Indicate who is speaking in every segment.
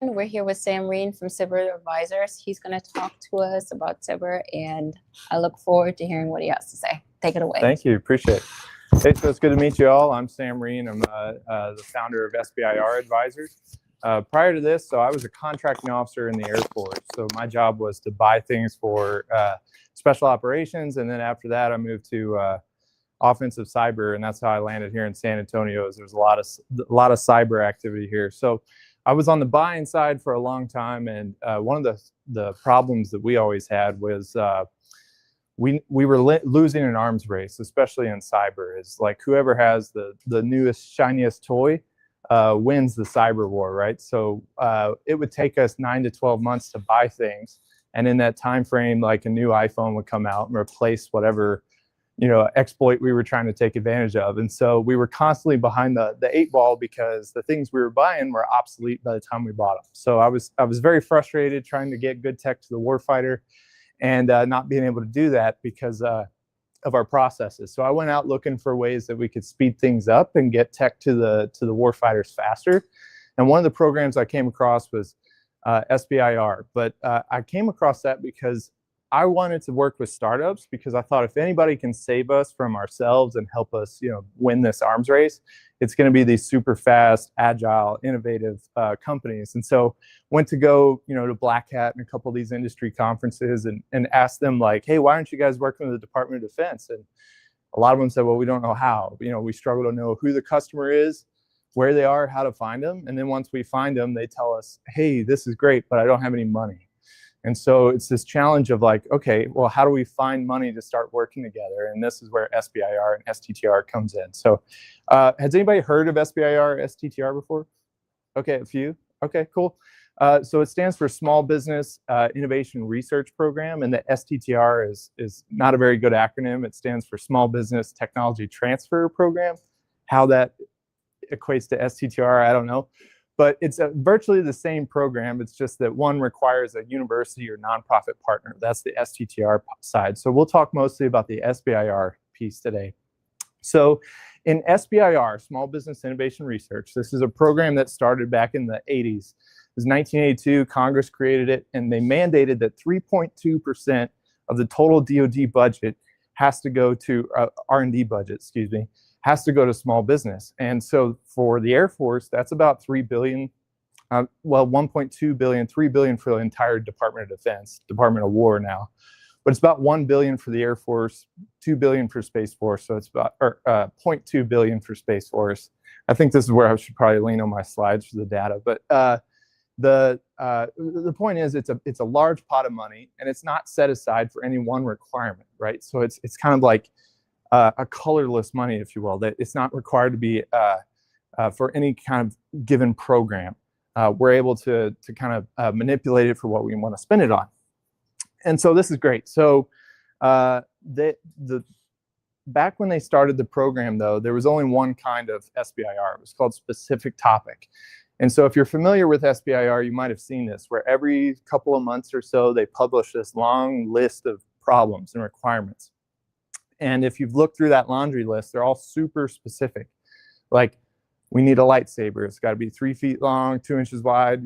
Speaker 1: We're here with Sam Reen from SBIR Advisors. He's going to talk to us about SBIR, and I look forward to hearing what he has to say. Take it away.
Speaker 2: Thank you. Appreciate it. Hey, so it's good to meet you all. I'm Sam Reen. I'm the founder of SBIR Advisors. Prior to this, I was a contracting officer in the Air Force. So my job was to buy things for special operations, and then after that, I moved to offensive cyber, and that's how I landed here in San Antonio. There's a lot of cyber activity here. So I was on the buying side for a long time, and one of the problems that we always had was we were losing an arms race, especially in cyber. Is like whoever has the newest, shiniest toy wins the cyber war, right? So it would take us 9 to 12 months to buy things, and in that time frame, like a new iPhone would come out and replace whatever exploit we were trying to take advantage of. And so we were constantly behind the 8 ball because the things we were buying were obsolete by the time we bought them. So I was very frustrated trying to get good tech to the warfighter and not being able to do that because of our processes. So I went out looking for ways that we could speed things up and get tech to the warfighters faster. And one of the programs I came across was SBIR. But I came across that because I wanted to work with startups, because I thought if anybody can save us from ourselves and help us, win this arms race, it's going to be these super fast, agile, innovative companies. And so went to go, to Black Hat and a couple of these industry conferences and asked them like, hey, why aren't you guys working with the Department of Defense? And a lot of them said, well, we don't know how. We struggle to know who the customer is, where they are, how to find them. And then once we find them, they tell us, hey, this is great, but I don't have any money. And so it's this challenge of like, okay, well, how do we find money to start working together? And this is where SBIR and STTR comes in. So has anybody heard of SBIR, STTR before? Okay, a few. Okay, cool. So it stands for Small Business Innovation Research Program, and the STTR is not a very good acronym. It stands for Small Business Technology Transfer Program. How that equates to STTR, I don't know. But it's virtually the same program. It's just that one requires a university or nonprofit partner. That's the STTR side. So we'll talk mostly about the SBIR piece today. So in SBIR, Small Business Innovation Research, this is a program that started back in the 80s. It was 1982, Congress created it, and they mandated that 3.2% of the total DoD budget has to go to, R&D budget, excuse me, has to go to small business. And so for the Air Force, that's about $3 billion, well, $1.2 billion, $3 billion for the entire Department of Defense, Department of War now. But it's about $1 billion for the Air Force, $2 billion for Space Force, so it's about $0.2 billion for Space Force. I think this is where I should probably lean on my slides for the data. But the point is, it's a large pot of money, and it's not set aside for any one requirement, right? So it's kind of like a colorless money, if you will, that it's not required to be for any kind of given program. We're able to kind of manipulate it for what we want to spend it on. And so this is great. So back when they started the program, though, there was only one kind of SBIR. It was called specific topic. And so if you're familiar with SBIR, you might have seen this, where every couple of months or so, they publish this long list of problems and requirements. And if you've looked through that laundry list, they're all super specific. Like, we need a lightsaber. It's got to be 3 feet long, 2 inches wide,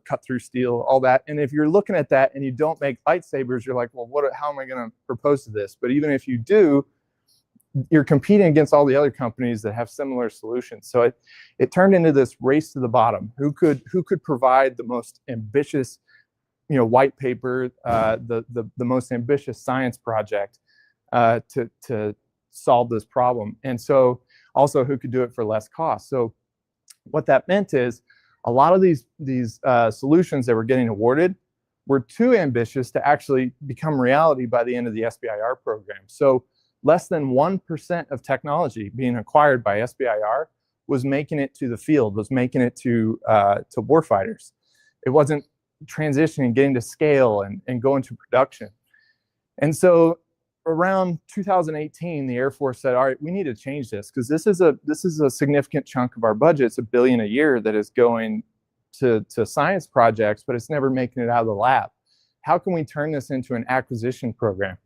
Speaker 2: cut through steel, all that. And if you're looking at that and you don't make lightsabers, you're like, well, how am I going to propose to this? But even if you do, you're competing against all the other companies that have similar solutions. So it turned into this race to the bottom. Who could provide the most ambitious, white paper, the most ambitious science project to solve this problem? And so also who could do it for less cost. So what that meant is a lot of these solutions that were getting awarded were too ambitious to actually become reality by the end of the SBIR program. So less than 1% of technology being acquired by SBIR was making it to the field, was making it to warfighters. It wasn't transitioning, getting to scale and going to production. And so around 2018, the Air Force said, all right, we need to change this, because this is a significant chunk of our budget. It's $1 billion a year that is going to science projects, but it's never making it out of the lab. How can we turn this into an acquisition program?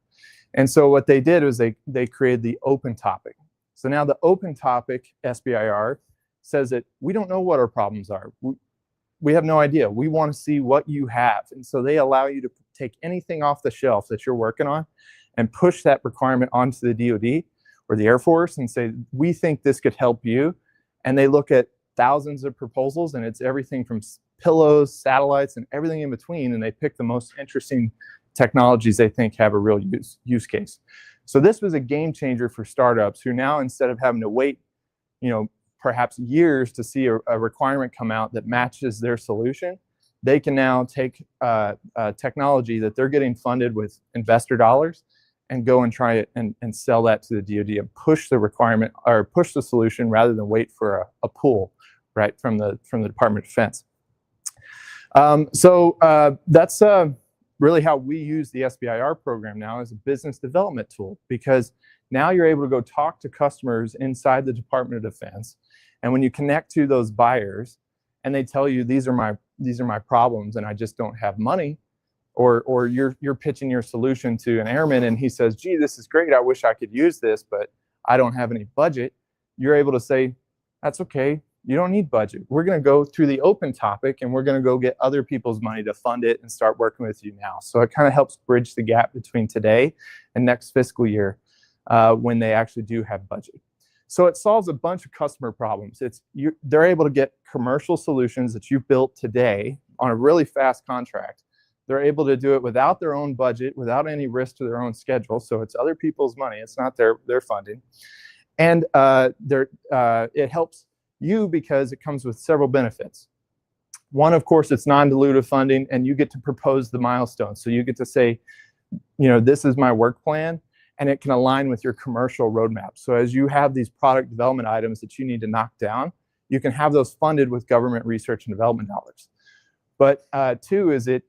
Speaker 2: And so what they did was they created the open topic. So now the open topic SBIR says that we don't know what our problems are. We have no idea. We want to see what you have. And so they allow you to take anything off the shelf that you're working on and push that requirement onto the DoD or the Air Force and say, we think this could help you. And they look at thousands of proposals, and it's everything from pillows, satellites, and everything in between. And they pick the most interesting technologies they think have a real use case. So this was a game changer for startups who now, instead of having to wait, perhaps years to see a requirement come out that matches their solution, they can now take technology that they're getting funded with investor dollars and go and try it and sell that to the DoD and push the requirement or push the solution rather than wait for a pull, right, from the Department of Defense. So that's really how we use the SBIR program now as a business development tool, because now you're able to go talk to customers inside the Department of Defense. And when you connect to those buyers and they tell you, these are my problems and I just don't have money, or you're pitching your solution to an airman and he says, gee, this is great, I wish I could use this, but I don't have any budget, you're able to say, that's okay, you don't need budget. We're going to go through the open topic and we're going to go get other people's money to fund it and start working with you now. So it kind of helps bridge the gap between today and next fiscal year when they actually do have budget. So it solves a bunch of customer problems. They're able to get commercial solutions that you've built today on a really fast contract. They're able to do it without their own budget, without any risk to their own schedule. So it's other people's money. It's not their funding. And it helps you because it comes with several benefits. One, of course, it's non-dilutive funding, and you get to propose the milestones. So you get to say, this is my work plan, and it can align with your commercial roadmap. So as you have these product development items that you need to knock down, you can have those funded with government research and development dollars. But two is it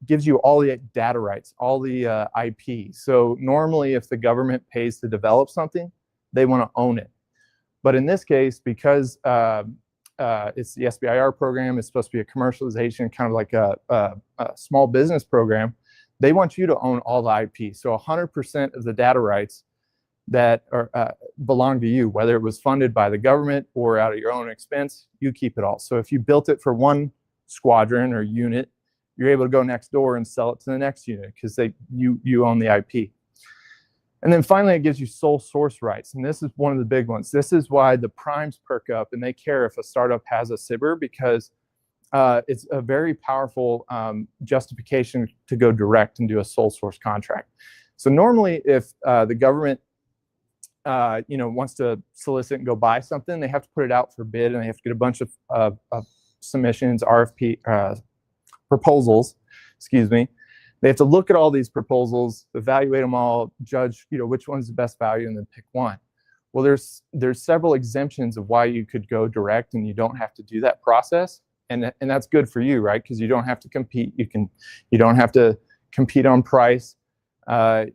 Speaker 2: gives you all the data rights, all the IP. So normally if the government pays to develop something, they want to own it. But in this case, because it's the SBIR program, it's supposed to be a commercialization, kind of like a small business program, they want you to own all the IP. So 100% of the data rights that belong to you, whether it was funded by the government or out of your own expense, you keep it all. So if you built it for one squadron or unit, you're able to go next door and sell it to the next unit because you own the IP. And then finally, it gives you sole source rights. And this is one of the big ones. This is why the primes perk up and they care if a startup has a SBIR, because it's a very powerful justification to go direct and do a sole source contract. So normally if the government wants to solicit and go buy something, they have to put it out for bid and they have to get a bunch of submissions, RFP, proposals, excuse me. They have to look at all these proposals, evaluate them all, judge, which one's the best value, and then pick one. Well, there's several exemptions of why you could go direct, and you don't have to do that process, and that's good for you, right? Because you don't have to compete. You don't have to compete on price, and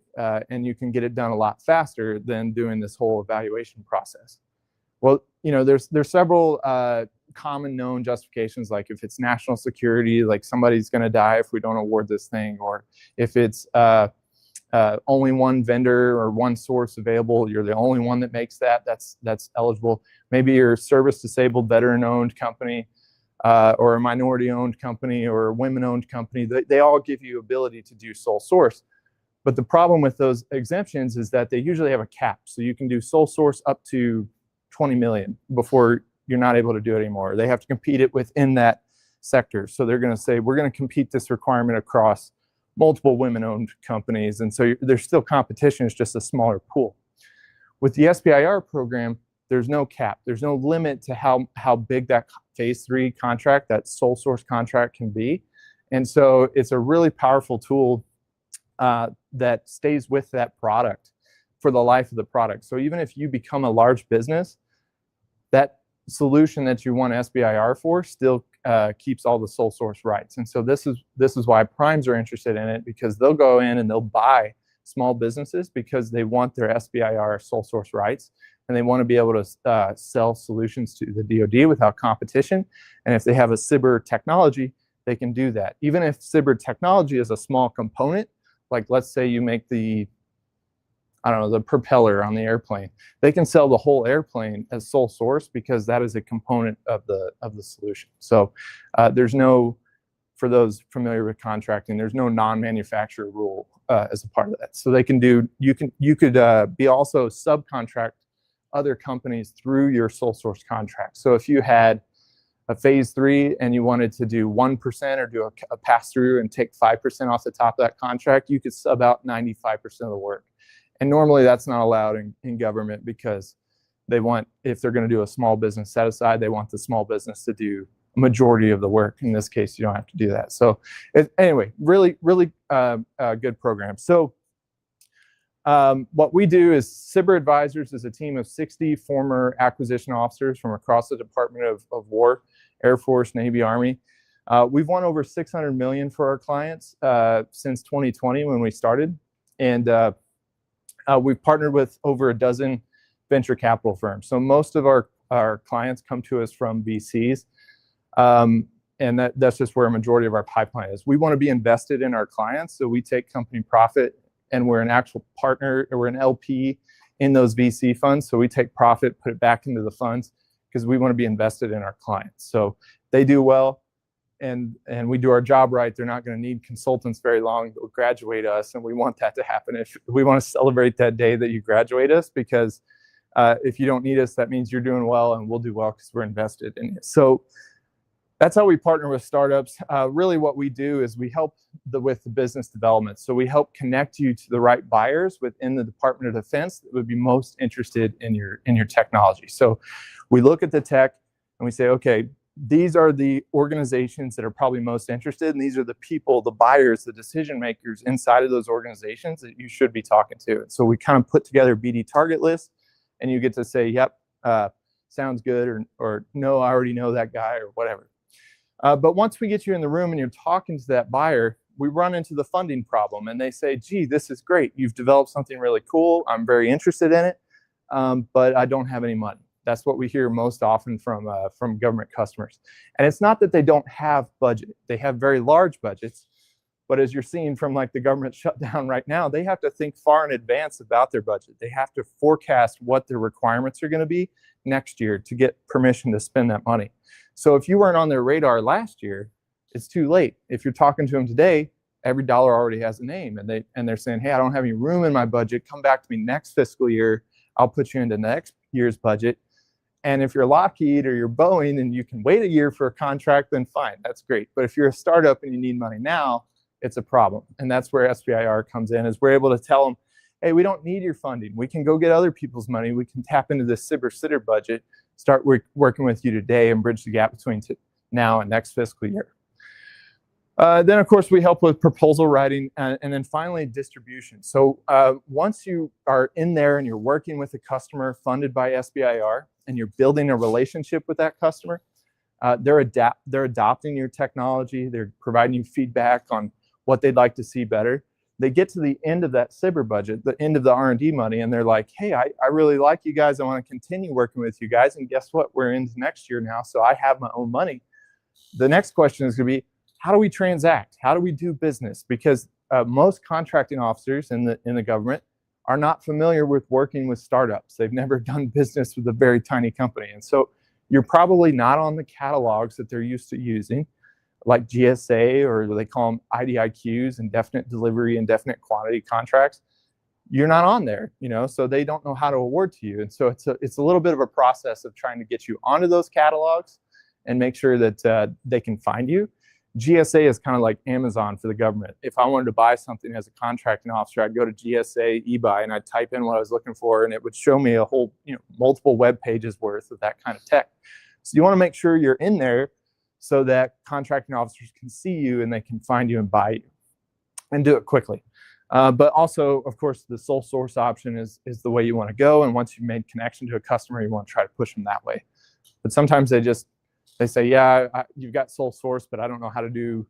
Speaker 2: you can get it done a lot faster than doing this whole evaluation process. Well, there's several common known justifications, like if it's national security, like somebody's going to die if we don't award this thing, or if it's only one vendor or one source available, you're the only one that makes that's eligible. Maybe you're a service disabled veteran owned company, or a minority owned company, or a women owned company. They all give you ability to do sole source. But the problem with those exemptions is that they usually have a cap. So you can do sole source up to 20 million before you're not able to do it anymore. They have to compete it within that sector. So they're going to say, we're going to compete this requirement across multiple women-owned companies. And so there's still competition, it's just a smaller pool. With the SBIR program, there's no cap. There's no limit to how big that phase 3 contract, that sole source contract can be. And so it's a really powerful tool that stays with that product for the life of the product. So even if you become a large business, that solution that you want SBIR for still keeps all the sole source rights. And so this is why primes are interested in it, because they'll go in and they'll buy small businesses because they want their SBIR sole source rights, and they want to be able to sell solutions to the DoD without competition. And if they have a SBIR technology, they can do that. Even if SBIR technology is a small component, like let's say you make the propeller on the airplane, they can sell the whole airplane as sole source because that is a component of the solution. So there's no, for those familiar with contracting, there's no non-manufacturer rule as a part of that. So they can do, you could be also subcontract other companies through your sole source contract. So if you had a phase 3 and you wanted to do 1% or do a pass through and take 5% off the top of that contract, you could sub out 95% of the work. And normally that's not allowed in government, because they want, if they're going to do a small business set aside, they want the small business to do a majority of the work. In this case, you don't have to do that. So anyway, really good program. So what we do is SBIR Advisors is a team of 60 former acquisition officers from across the Department of War, Air Force, Navy, Army. We've won over $600 million for our clients since 2020 when we started. And we've partnered with over a dozen venture capital firms. So most of our clients come to us from VCs. And that's just where a majority of our pipeline is. We want to be invested in our clients. So we take company profit, and we're an actual partner, or we're an LP in those VC funds. So we take profit, put it back into the funds, because we want to be invested in our clients. So they do well, and we do our job right. They're not going to need consultants very long. They'll graduate us, and we want that to happen. If we want to celebrate that day that you graduate us, because if you don't need us, that means you're doing well, and we'll do well because we're invested in it. So that's how we partner with startups. Really what we do is we help with the business development. So we help connect you to the right buyers within the Department of Defense that would be most interested in your technology. So we look at the tech and we say, okay, these are the organizations that are probably most interested, and these are the people, the buyers, the decision makers inside of those organizations that you should be talking to. And so we kind of put together a BD target list, and you get to say, yep, sounds good, or no, I already know that guy, or whatever. But once we get you in the room and you're talking to that buyer, we run into the funding problem, and they say, gee, this is great. You've developed something really cool. I'm very interested in it, but I don't have any money. That's what we hear most often from government customers. And it's not that they don't have budget. They have very large budgets, but as you're seeing from like the government shutdown right now, they have to think far in advance about their budget. They have to forecast what their requirements are going to be next year to get permission to spend that money. So if you weren't on their radar last year, it's too late. If you're talking to them today, every dollar already has a name, and they're saying, hey, I don't have any room in my budget. Come back to me next fiscal year. I'll put you into next year's budget. And if you're Lockheed or you're Boeing and you can wait a year for a contract, then fine, that's great. But if you're a startup and you need money now, it's a problem. And that's where SBIR comes in, is we're able to tell them, hey, we don't need your funding. We can go get other people's money. We can tap into this SBIR budget, start working with you today, and bridge the gap between now and next fiscal year. Then, of course, we help with proposal writing, and then finally distribution. So once you are in there and you're working with a customer funded by SBIR, and you're building a relationship with that customer, they're adopting your technology. They're providing you feedback on what they'd like to see better. They get to the end of that SBIR budget, the end of the R&D money, and they're like, hey, I really like you guys. I want to continue working with you guys. And guess what? We're into next year now, so I have my own money. The next question is going to be, how do we transact? How do we do business? Because most contracting officers in the government are not familiar with working with startups. They've never done business with a very tiny company. And so you're probably not on the catalogs that they're used to using, like GSA, or they call them IDIQs, indefinite delivery, indefinite quantity contracts. You're not on there, so they don't know how to award to you. And so it's a little bit of a process of trying to get you onto those catalogs and make sure that they can find you. GSA is kind of like Amazon for the government. If I wanted to buy something as a contracting officer, I'd go to GSA eBuy and I'd type in what I was looking for, and it would show me a whole, multiple web pages worth of that kind of tech. So you want to make sure you're in there so that contracting officers can see you and they can find you and buy you, and do it quickly. But also, of course, the sole source option is the way you want to go. And once you've made connection to a customer, you want to try to push them that way. But sometimes they say, yeah, you've got sole source, but I don't know how to do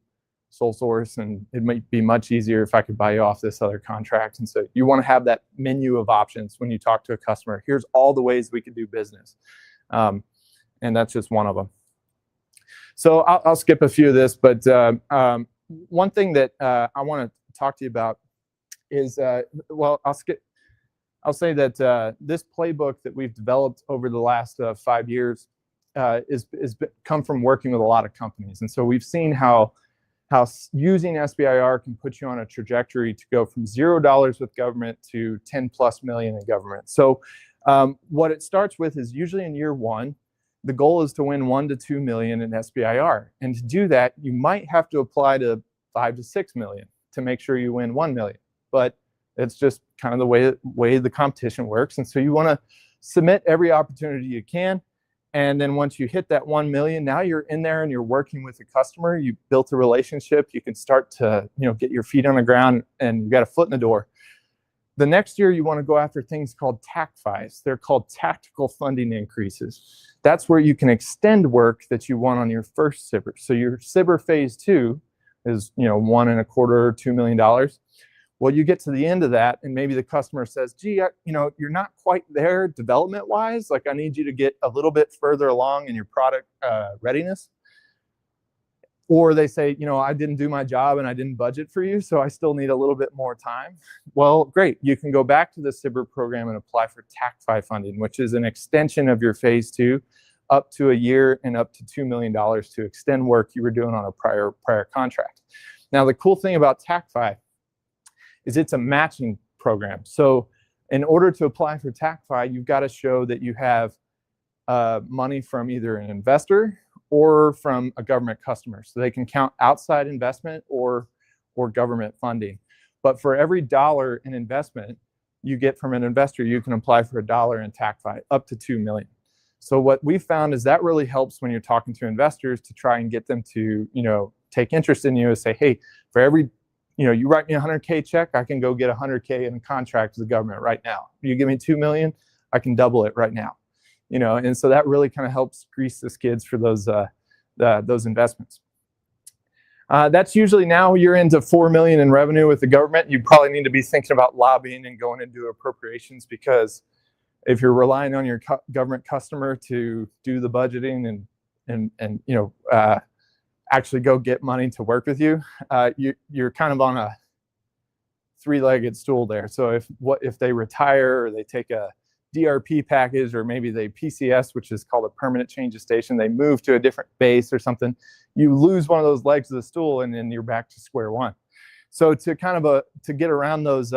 Speaker 2: sole source, and it might be much easier if I could buy you off this other contract. And so you want to have that menu of options when you talk to a customer. Here's all the ways we could do business. And that's just one of them. So I'll skip a few of this, but one thing that I want to talk to you about is, well, I'll say that this playbook that we've developed over the last 5 years is come from working with a lot of companies. And so we've seen how using SBIR can put you on a trajectory to go from $0 with government to 10+ million in government. So what it starts with is usually in year one, the goal is to win 1 to 2 million in SBIR. And to do that, you might have to apply to 5 to 6 million to make sure you win 1 million. But it's just kind of the way the competition works. And so you want to submit every opportunity you can. And then once you hit that 1 million, now you're in there and you're working with the customer. You built a relationship. You can start to get your feet on the ground and you got a foot in the door. The next year, you want to go after things called TAC-FIs. They're called tactical funding increases. That's where you can extend work that you won on your first SBIR. So your SBIR phase 2 is $1.25 or $2 million. Well, you get to the end of that, and maybe the customer says, "Gee, you're not quite there development-wise. Like, I need you to get a little bit further along in your product readiness." Or they say, "I didn't do my job and I didn't budget for you, so I still need a little bit more time." Well, great. You can go back to the SBIR program and apply for TAC-FI funding, which is an extension of your phase 2 up to a year and up to $2 million to extend work you were doing on a prior contract. Now, the cool thing about TAC-FI is it's a matching program. So in order to apply for TAC-FI, you've got to show that you have money from either an investor or from a government customer. So they can count outside investment or government funding. But for every dollar in investment you get from an investor, you can apply for $1 in TAC-FI, up to 2 million. So what we found is that really helps when you're talking to investors to try and get them to, take interest in you and say, "Hey, for every, you write me a $100K check, I can go get $100K in a contract with the government right now. You give me 2 million, I can double it right now." And so that really kind of helps grease the skids for those investments. That's usually now you're into 4 million in revenue with the government. You probably need to be thinking about lobbying and going into appropriations, because if you're relying on your government customer to do the budgeting and actually go get money to work with you, you're kind of on a three-legged stool there. So if they retire or they take a DRP package, or maybe they PCS, which is called a permanent change of station, they move to a different base or something, you lose one of those legs of the stool and then you're back to square one. So to kind of to get around those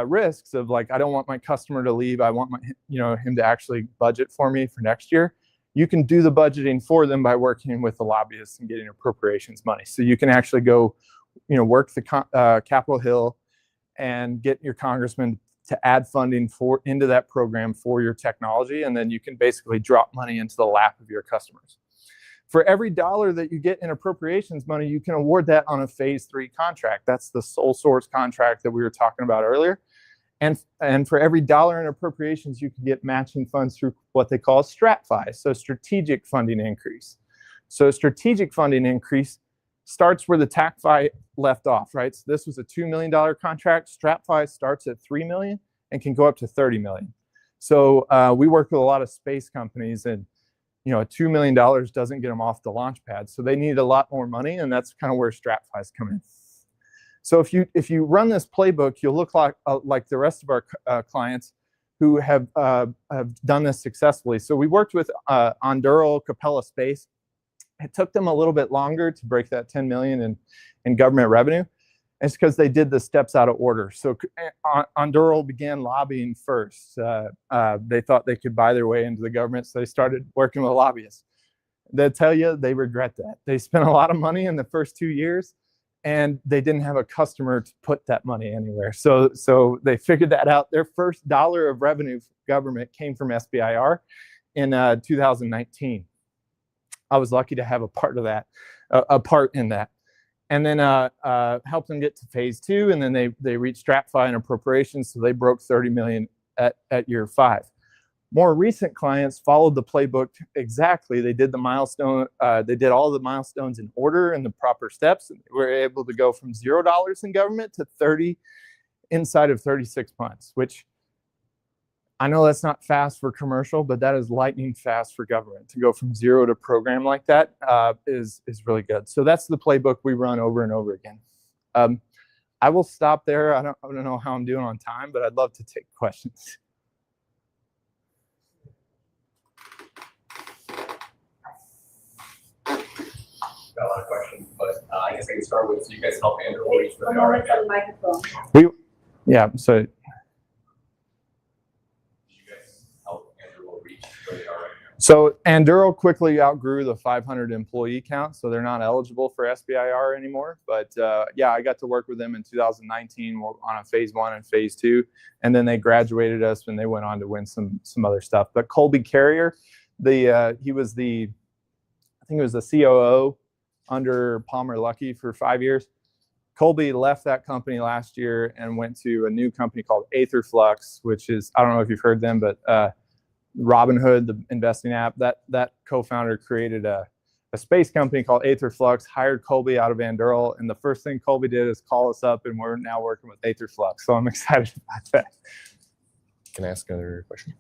Speaker 2: risks of, like, I don't want my customer to leave, I want him to actually budget for me for next year, you can do the budgeting for them by working with the lobbyists and getting appropriations money. So you can actually go work the Capitol Hill and get your congressman to add funding into that program for your technology, and then you can basically drop money into the lap of your customers. For every $1 that you get in appropriations money, you can award that on a phase 3 contract. That's the sole source contract that we were talking about earlier. And for every $1 in appropriations, you can get matching funds through what they call strat-fi, so strategic funding increase. So strategic funding increase starts where the TAC-FI left off, right? So this was a $2 million contract. Strat-Fi starts at 3 million and can go up to 30 million. So we work with a lot of space companies, and $2 million doesn't get them off the launch pad. So they need a lot more money, and that's kind of where Strat-Fis come in. So if you run this playbook, you'll look like the rest of our clients who have done this successfully. So we worked with Anduril Capella Space. It took them a little bit longer to break that 10 million in government revenue. It's because they did the steps out of order. So Anduril began lobbying first. They thought they could buy their way into the government, so they started working with lobbyists. They'll tell you they regret that. They spent a lot of money in the first 2 years, and they didn't have a customer to put that money anywhere. So they figured that out. Their first $1 of revenue from government came from SBIR in 2019. I was lucky to have a part in that. And then helped them get to phase 2, and then they reached strat-fi and appropriations, so they broke 30 million at year 5. More recent clients followed the playbook exactly. They did the milestone. They did all the milestones in order and the proper steps. And we were able to go from $0 in government to 30 inside of 36 months, which I know that's not fast for commercial, but that is lightning fast for government. To go from zero to program like that is really good. So that's the playbook we run over and over again. I will stop there. I don't know how I'm doing on time, but I'd love to take questions.
Speaker 3: Got a lot of questions, but I guess I can start with, so you guys help Andrew reach where they are right now.
Speaker 2: Yeah, so
Speaker 3: You guys help Andrew reach where they are right now.
Speaker 2: So Anduril quickly outgrew the 500 employee count, so they're not eligible for SBIR anymore. But yeah, I got to work with them in 2019 on a phase 1 and phase 2, and then they graduated us and they went on to win some other stuff. But Colby Carrier, he was the, I think it was the COO under Palmer Luckey for 5 years. Colby left that company last year and went to a new company called Aetherflux, which is, I don't know if you've heard them, but Robinhood, the investing app, that co-founder created a space company called Aetherflux, hired Colby out of Anduril, and the first thing Colby did is call us up, and we're now working with Aetherflux. So I'm excited about that.
Speaker 3: Can I ask another question?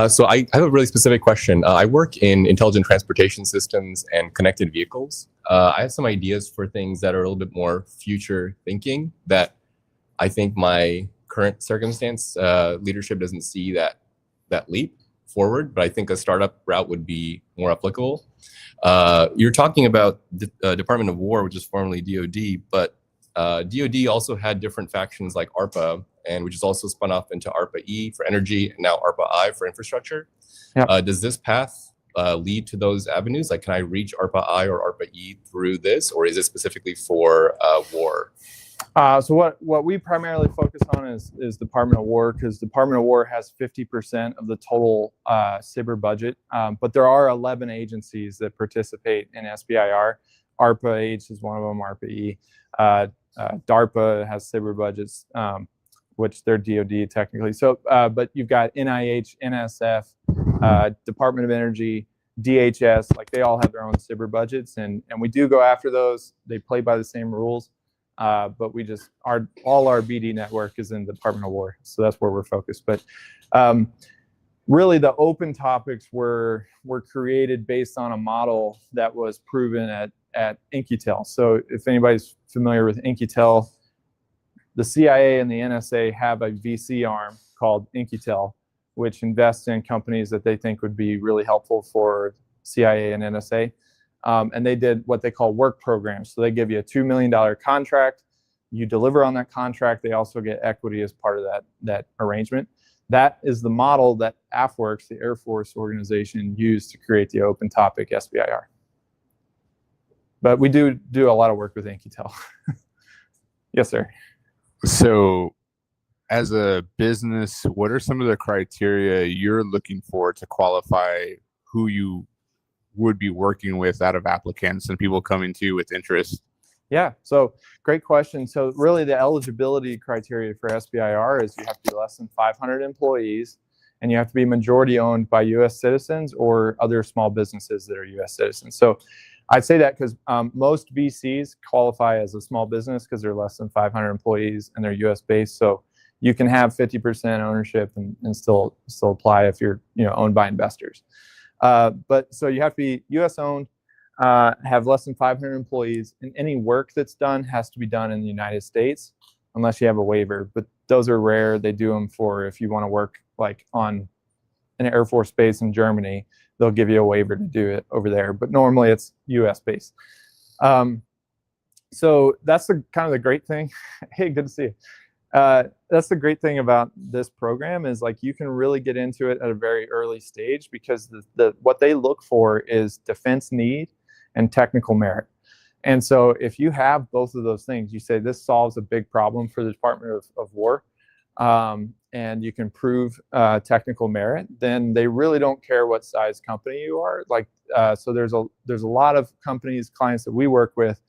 Speaker 3: So I have a really specific question. I work in intelligent transportation systems and connected vehicles. I have some ideas for things that are a little bit more future thinking that I think my current circumstance leadership doesn't see that leap forward, but I think a startup route would be more applicable. You're talking about the Department of War, which is formerly DoD, but DoD also had different factions like ARPA, and which is also spun off into ARPA-E for energy and now ARPA-I for infrastructure. Yep. Does this path lead to those avenues? Like, can I reach ARPA-I or ARPA-E through this, or is it specifically for war?
Speaker 2: So what we primarily focus on is Department of War, because Department of War has 50% of the total SBIR budget, but there are 11 agencies that participate in SBIR. ARPA-H is one of them, ARPA-E. DARPA has SBIR budgets, which they're DoD technically. So, but you've got NIH, NSF, Department of Energy, DHS, like they all have their own SBIR budgets, and we do go after those. They play by the same rules, but we just all our BD network is in the Department of War, so that's where we're focused. But really, the open topics were created based on a model that was proven at In-Q-Tel. So if anybody's familiar with In-Q-Tel, the CIA and the NSA have a VC arm called In-Q-Tel, which invests in companies that they think would be really helpful for CIA and NSA. And they did what they call work programs. So they give you a $2 million contract. You deliver on that contract. They also get equity as part of that arrangement. That is the model that AFWERX, the Air Force organization, used to create the open topic SBIR. But we do a lot of work with In-Q-Tel. Yes, sir.
Speaker 4: So as a business, what are some of the criteria you're looking for to qualify who you would be working with out of applicants and people coming to you with interest?
Speaker 2: Yeah, so great question. So really the eligibility criteria for SBIR is you have to be less than 500 employees, and you have to be majority owned by U.S. citizens or other small businesses that are U.S. citizens. So I'd say that because most VCs qualify as a small business because they're less than 500 employees and they're U.S. based. So you can have 50% ownership and still apply if you're owned by investors. But so you have to be U.S. owned, have less than 500 employees, and any work that's done has to be done in the United States unless you have a waiver. But those are rare. They do them for if you want to work like on an Air Force base in Germany, they'll give you a waiver to do it over there. But normally it's U.S. based. So that's kind of the great thing. Hey, good to see you. That's the great thing about this program is like you can really get into it at a very early stage because what they look for is defense need and technical merit. And so if you have both of those things, you say this solves a big problem for the Department of War, and you can prove technical merit, then they really don't care what size company you are. Like, so there's a lot of companies, clients that we work with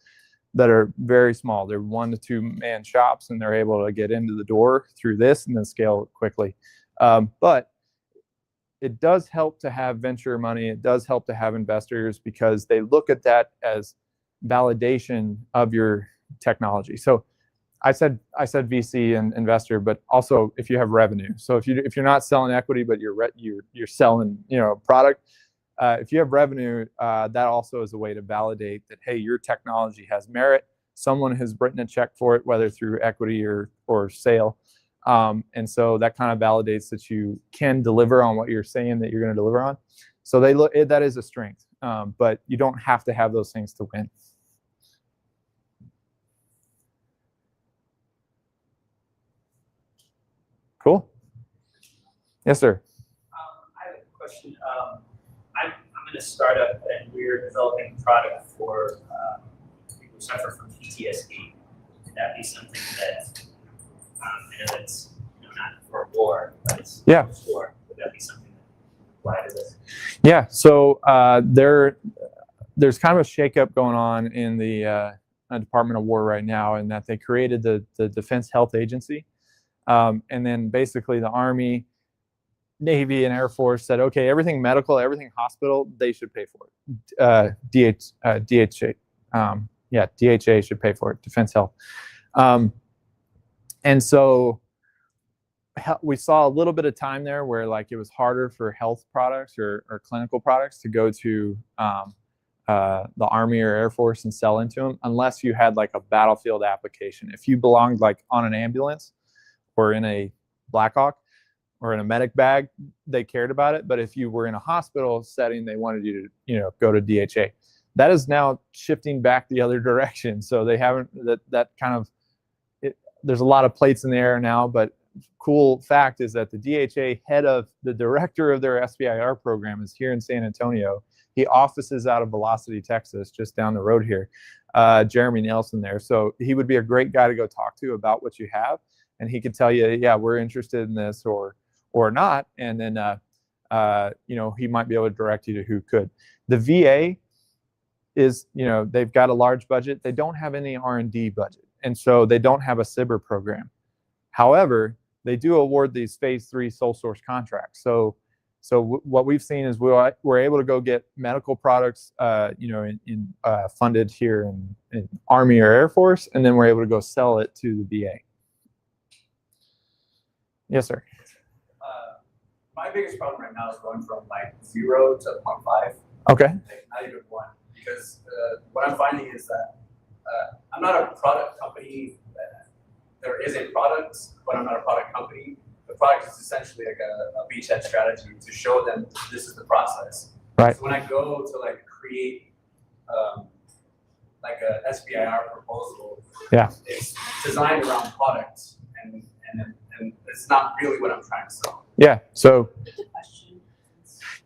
Speaker 2: that are very small. They're 1 to 2 man shops, and they're able to get into the door through this and then scale quickly. But it does help to have venture money. It does help to have investors because they look at that as validation of your technology. So I said VC and investor, but also if you have revenue. So if you're not selling equity, but you're selling product, if you have revenue, that also is a way to validate that, hey, your technology has merit. Someone has written a check for it, whether through equity or sale. And so that kind of validates that you can deliver on what you're saying that you're going to deliver on. So that is a strength, but you don't have to have those things to win. Cool. Yes, sir.
Speaker 5: I have a question. I'm in a startup and we're developing a product for people who suffer from PTSD. Would that be something that I know that's not for war, but it's for? Would that be something that apply to this?
Speaker 2: Yeah. So there's kind of a shakeup going on in the Department of War right now, in that they created the Defense Health Agency. And then basically the Army, Navy, and Air Force said, okay, everything medical, everything hospital, they should pay for it. DHA, DHA should pay for it, Defense Health. And so we saw a little bit of time there where like it was harder for health products or clinical products to go to the Army or Air Force and sell into them, unless you had like a battlefield application. If you belonged like on an ambulance or in a Blackhawk or in a medic bag, they cared about it. But if you were in a hospital setting, they wanted you to, go to DHA. That is now shifting back the other direction. So they haven't, that kind of, there's a lot of plates in the air now, but cool fact is that the DHA the director of their SBIR program is here in San Antonio. He offices out of Velocity, Texas, just down the road here. Jeremy Nelson there. So he would be a great guy to go talk to about what you have. And he could tell you, yeah, we're interested in this or not. And then, he might be able to direct you to who could. The VA is, they've got a large budget. They don't have any R&D budget. And so they don't have a SBIR program. However, they do award these phase 3 sole source contracts. So what we've seen is we're able to go get medical products, funded here in Army or Air Force, and then we're able to go sell it to the VA. Yes, sir.
Speaker 6: My biggest problem right now is going from like 0 to 0.5.
Speaker 2: Okay.
Speaker 6: Like not even 1, because what I'm finding is that I'm not a product company. There is a product, but I'm not a product company. The product is essentially like a beachhead strategy to show them this is the process.
Speaker 2: Right.
Speaker 6: So when I go to like create like a SBIR proposal, it's designed around products and it's not really what I'm trying to sell.
Speaker 2: Yeah. So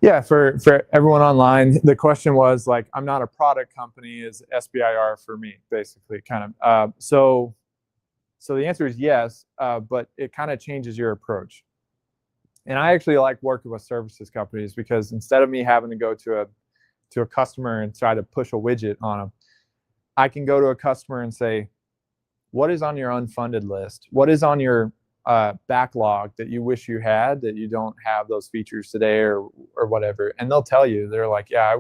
Speaker 2: yeah, for everyone online, the question was like, I'm not a product company, is SBIR for me, basically, kind of. So the answer is yes, but it kind of changes your approach. And I actually like working with services companies because instead of me having to go to a customer and try to push a widget on them, I can go to a customer and say, what is on your unfunded list? What is on your backlog that you wish you had that you don't have those features today or whatever? And they'll tell you, they're like, yeah,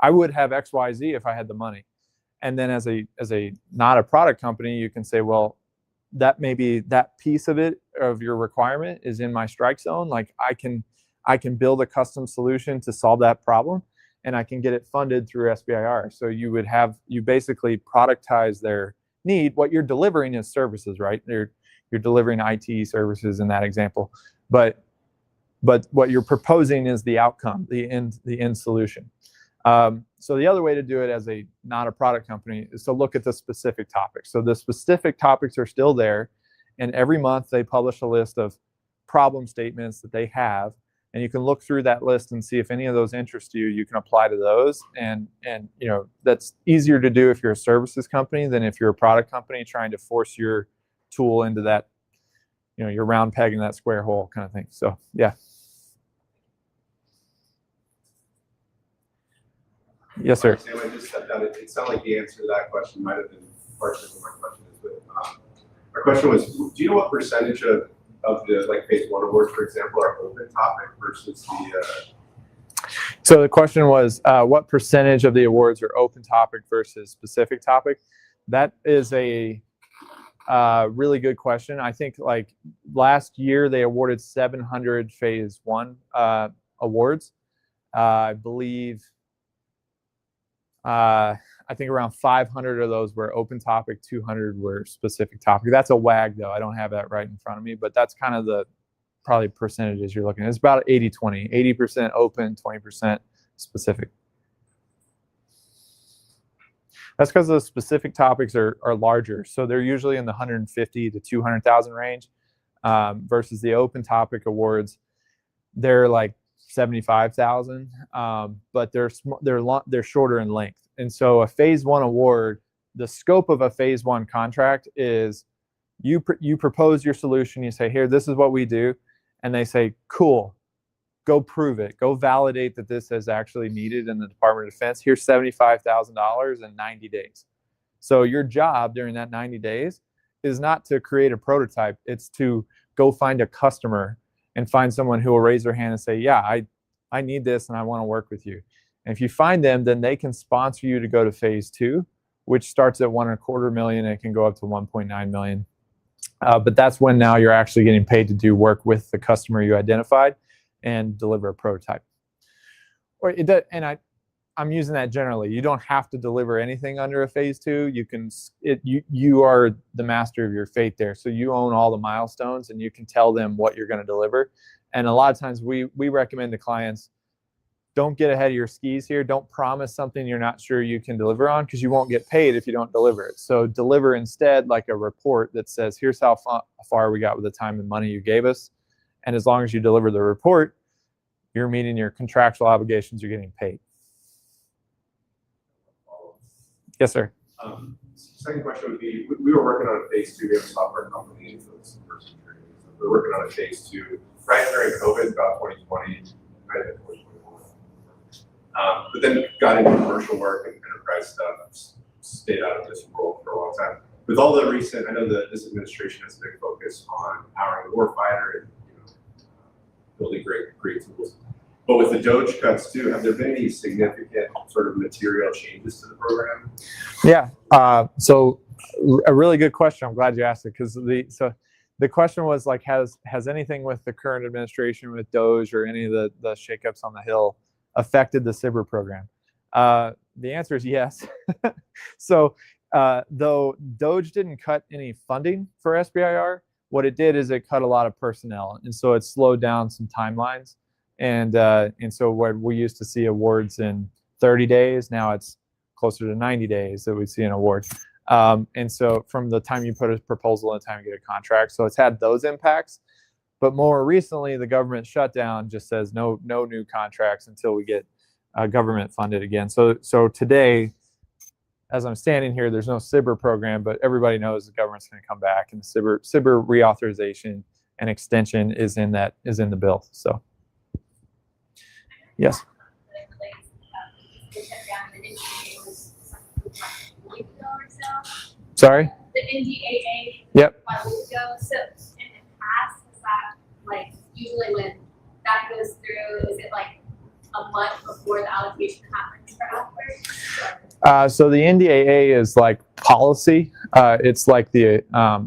Speaker 2: I would have XYZ if I had the money. And then as a not a product company, you can say, well, that maybe that piece of your requirement is in my strike zone. Like I can build a custom solution to solve that problem, and I can get it funded through SBIR. So you basically productize their need. What you're delivering is services, right? You're delivering IT services in that example, but what you're proposing is the outcome, the end solution. So the other way to do it as not a product company is to look at the specific topics. So the specific topics are still there, and every month they publish a list of problem statements that they have, and you can look through that list and see if any of those interest you. You can apply to those, and that's easier to do if you're a services company than if you're a product company trying to force your tool into that, your round peg in that square hole kind of thing. So yeah. Yes, sir.
Speaker 7: Sam, I just stepped out. It sounded like the answer to that question might have been partially what my question is. But our question was, do you know what percentage of of the like phase one awards, for example, are open topic versus the
Speaker 2: So the question was, what percentage of the awards are open topic versus specific topic? That is a really good question. I think like last year they awarded 700 phase one awards. I believe, I think around 500 of those were open topic, 200 were specific topic. That's a WAG though. I don't have that right in front of me, but that's kind of the probably percentages you're looking at. It's about 80-20, 80% open, 20% specific. That's because the specific topics are larger. So they're usually in the 150 to 200,000 range versus the open topic awards. They're like 75,000, but they're shorter in length. And so a phase one award, the scope of a phase one contract is you propose your solution. You say, here, this is what we do. And they say, cool, go prove it. Go validate that this is actually needed in the Department of Defense. Here's $75,000 in 90 days. So your job during that 90 days is not to create a prototype. It's to go find a customer and find someone who will raise their hand and say, yeah, I need this and I want to work with you. And if you find them, then they can sponsor you to go to phase two, which starts at $1.25 million and it can go up to $1.9 million. But that's when now you're actually getting paid to do work with the customer you identified and deliver a prototype. Or it does, and I'm using that generally. You don't have to deliver anything under a phase two. You are the master of your fate there. So you own all the milestones and you can tell them what you're going to deliver. And a lot of times we recommend to clients, don't get ahead of your skis here. Don't promise something you're not sure you can deliver on because you won't get paid if you don't deliver it. So deliver instead like a report that says, here's how far we got with the time and money you gave us. And as long as you deliver the report, you're meeting your contractual obligations, you're getting paid. Yes, sir.
Speaker 7: Second question would be, we were working on a phase two. We have a software company. So this is the first training. So we were working on a phase two right during COVID, about 2020, right at 2021. But then got into commercial work and enterprise stuff. Stayed out of this role for a long time. With all the recent, I know that this administration has a big focus on empowering the warfighter and building great tools. But with the DOGE cuts too, have there been any significant sort of material changes to the program?
Speaker 2: Yeah. So a really good question. I'm glad you asked it because the question was like, has anything with the current administration with DOGE or any of the shakeups on the Hill affected the SBIR program? The answer is yes. So though DOGE didn't cut any funding for SBIR, what it did is it cut a lot of personnel, and so it slowed down some timelines. And so where we used to see awards in 30 days, now it's closer to 90 days that we see an award. And so from the time you put a proposal and the time you get a contract, so it's had those impacts. But more recently, the government shutdown just says no new contracts until we get government funded again. So today, as I'm standing here, there's no SBIR program, but everybody knows the government's going to come back, and the SBIR reauthorization and extension is in the bill. So, yes. Sorry.
Speaker 8: The NDAA.
Speaker 2: Yep.
Speaker 8: About a week ago. So in the past, is that like usually when that goes through, is it like a month before the allocation happens for efforts?
Speaker 2: So the NDAA is like policy. It's like the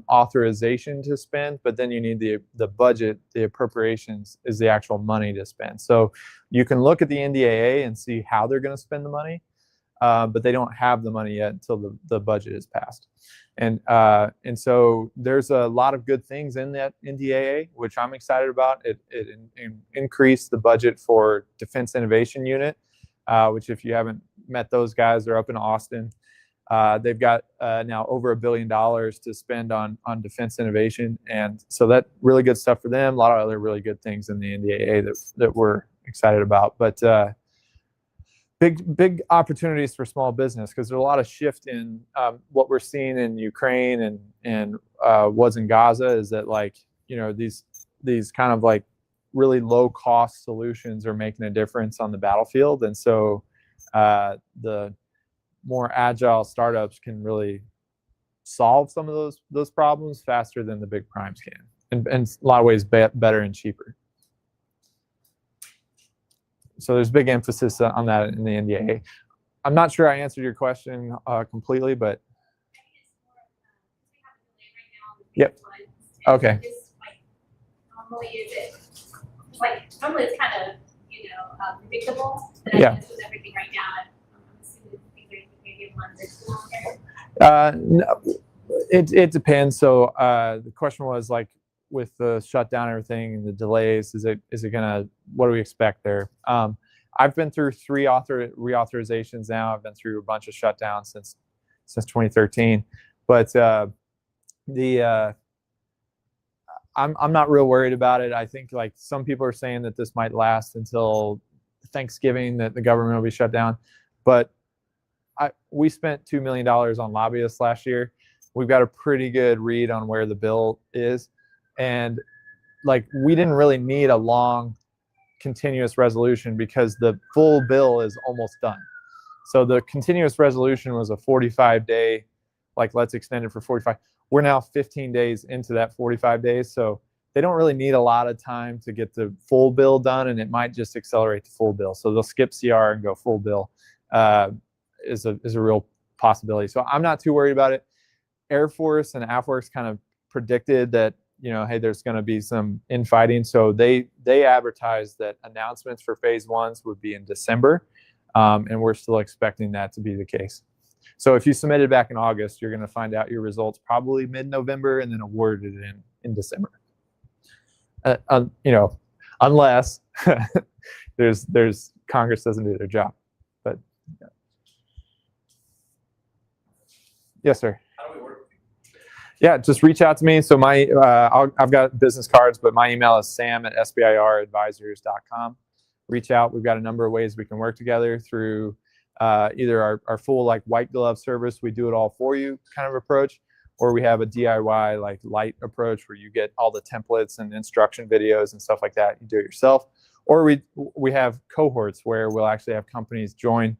Speaker 2: authorization to spend, but then you need the budget. The appropriations is the actual money to spend. So you can look at the NDAA and see how they're going to spend the money, but they don't have the money yet until the budget is passed. And so there's a lot of good things in that NDAA, which I'm excited about. It increased the budget for Defense Innovation Unit, which if you haven't met those guys, they're up in Austin. They've got now over $1 billion to spend on defense innovation. And so that really good stuff for them. A lot of other really good things in the NDAA that we're excited about. But big opportunities for small business because there's a lot of shift in what we're seeing in Ukraine and what's in Gaza is that these kind of like really low cost solutions are making a difference on the battlefield. And so the more agile startups can really solve some of those problems faster than the big primes can. in a lot of ways better and cheaper. So there's big emphasis on that in the NDAA. I'm not sure I answered your question completely, but yep. Okay.
Speaker 8: Normally, is it normally it's kind of predictable.
Speaker 2: Yeah.
Speaker 8: With everything right now, I'm assuming maybe a month or 2 longer.
Speaker 2: No, it depends. So the question was like with the shutdown and everything and the delays, is it gonna, what do we expect there? I've been through 3 reauthorizations now. I've been through a bunch of shutdowns since 2013, but I'm not real worried about it. I think like some people are saying that this might last until Thanksgiving, that the government will be shut down, but we spent $2 million on lobbyists last year. We've got a pretty good read on where the bill is, and like we didn't really need a long continuous resolution because the full bill is almost done. So the continuous resolution was a 45-day, like let's extend it for 45. We're now 15 days into that 45 days, so they don't really need a lot of time to get the full bill done, and it might just accelerate the full bill. So they'll skip CR and go full bill. Is a real possibility. So I'm not too worried about it. Air Force and AFWERX kind of predicted that, hey, there's going to be some infighting. So they advertised that announcements for phase 1s would be in December, and we're still expecting that to be the case. So if you submitted back in August, you're going to find out your results probably mid-November and then awarded in December. Unless there's Congress doesn't do their job. But yeah. Yes, sir.
Speaker 6: How do we work?
Speaker 2: Yeah, just reach out to me. So I've got business cards, but my email is sam@SBIRadvisors.com. Reach out. We've got a number of ways we can work together through either our full like white glove service, we do it all for you kind of approach, or we have a DIY like light approach where you get all the templates and instruction videos and stuff like that. You do it yourself. Or we have cohorts where we'll actually have companies join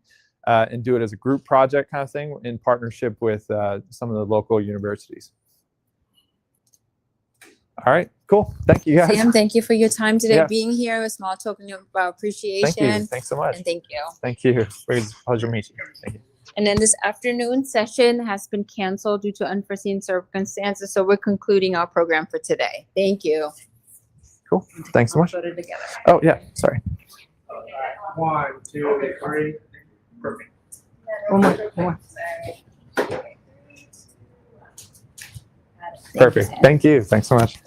Speaker 2: and do it as a group project kind of thing in partnership with some of the local universities. All right, cool. Thank you, guys.
Speaker 1: Sam, thank you for your time today,
Speaker 2: Yeah.
Speaker 1: being here. A small token of appreciation.
Speaker 2: Thank you. Thanks so much.
Speaker 1: And thank you.
Speaker 2: Thank you. It was a pleasure meeting you. Thank you.
Speaker 1: And then this afternoon session has been canceled due to unforeseen circumstances. So we're concluding our program for today. Thank you.
Speaker 2: Cool. Thanks so much.
Speaker 1: Put it together.
Speaker 2: Oh, yeah. Sorry.
Speaker 5: 1, 2, 3. Perfect.
Speaker 1: One more.
Speaker 2: Perfect. Thank you. Thanks so much.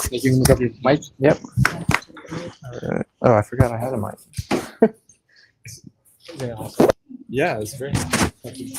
Speaker 9: Thank you. Look up your mic.
Speaker 2: Yep. Oh, I forgot I had a mic.
Speaker 9: Yeah, it's very nice. Thank you.